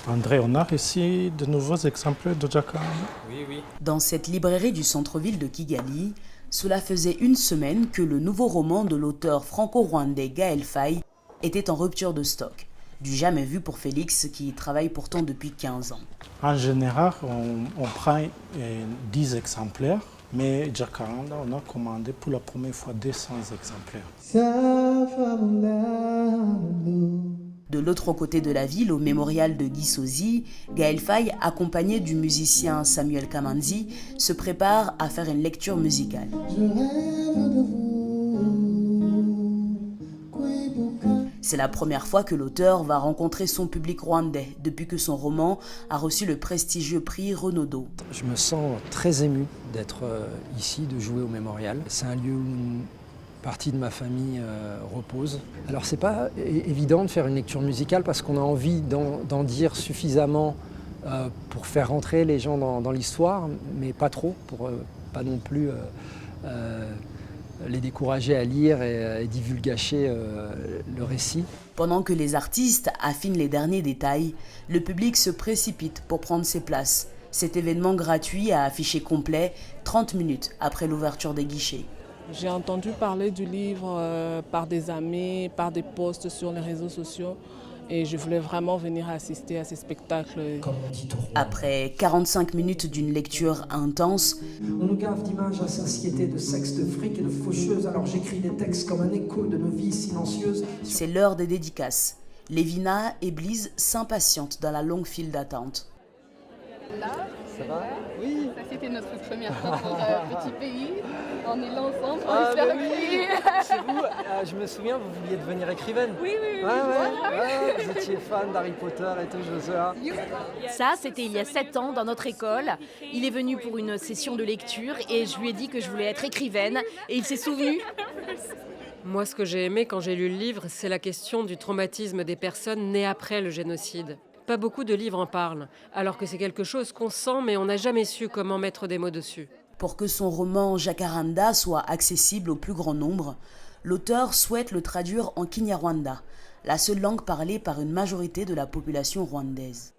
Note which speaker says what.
Speaker 1: André, on a ici de nouveaux exemplaires de Jacaranda.
Speaker 2: Oui.
Speaker 3: Dans cette librairie du centre-ville de Kigali, cela faisait une semaine que le nouveau roman de l'auteur franco-rwandais Gaël Faye était en rupture de stock. Du jamais vu pour Félix qui y travaille pourtant depuis 15 ans.
Speaker 1: En général, on prend 10 exemplaires, mais Jacaranda, on a commandé pour la première fois 200 exemplaires.
Speaker 3: De l'autre côté de la ville, au mémorial de Guy Sozy, Gaël Faye, accompagné du musicien Samuel Kamanzi, se prépare à faire une lecture musicale. C'est la première fois que l'auteur va rencontrer son public rwandais depuis que son roman a reçu le prestigieux prix Renaudot.
Speaker 2: Je me sens très ému d'être ici, de jouer au mémorial. C'est un lieu où une partie de ma famille repose. Alors c'est pas évident de faire une lecture musicale parce qu'on a envie d'en dire suffisamment pour faire rentrer les gens dans l'histoire, mais pas trop, pour pas non plus les décourager à lire et divulgacher le récit.
Speaker 3: Pendant que les artistes affinent les derniers détails, le public se précipite pour prendre ses places. Cet événement gratuit a affiché complet 30 minutes après l'ouverture des guichets.
Speaker 4: J'ai entendu parler du livre par des amis, par des posts sur les réseaux sociaux. Et je voulais vraiment venir assister à ces spectacles.
Speaker 3: Après 45 minutes d'une lecture intense,
Speaker 5: on nous gave d'images à satiété, de sexe, de fric et de faucheuses. Alors j'écris des textes comme un écho de nos vies silencieuses.
Speaker 3: C'est l'heure des dédicaces. Lévina et Blise s'impatientent dans la longue file d'attente.
Speaker 6: Là,
Speaker 2: ça va? Oui.
Speaker 6: Ça c'était notre première fois pour Petit Pays. On est là ensemble, on
Speaker 2: Ah,
Speaker 6: espère
Speaker 2: oui. C'est vous, je me souviens, vous vouliez devenir écrivaine.
Speaker 6: Oui.
Speaker 2: Vous étiez fan d'Harry Potter et tout, je sais.
Speaker 7: Ça, c'était il y a 7 ans dans notre école. Il est venu pour une session de lecture et je lui ai dit que je voulais être écrivaine et il s'est souvenu.
Speaker 8: Moi, ce que j'ai aimé quand j'ai lu le livre, c'est la question du traumatisme des personnes nées après le génocide. Pas beaucoup de livres en parlent, alors que c'est quelque chose qu'on sent mais on n'a jamais su comment mettre des mots dessus.
Speaker 3: Pour que son roman Jacaranda soit accessible au plus grand nombre, l'auteur souhaite le traduire en Kinyarwanda, la seule langue parlée par une majorité de la population rwandaise.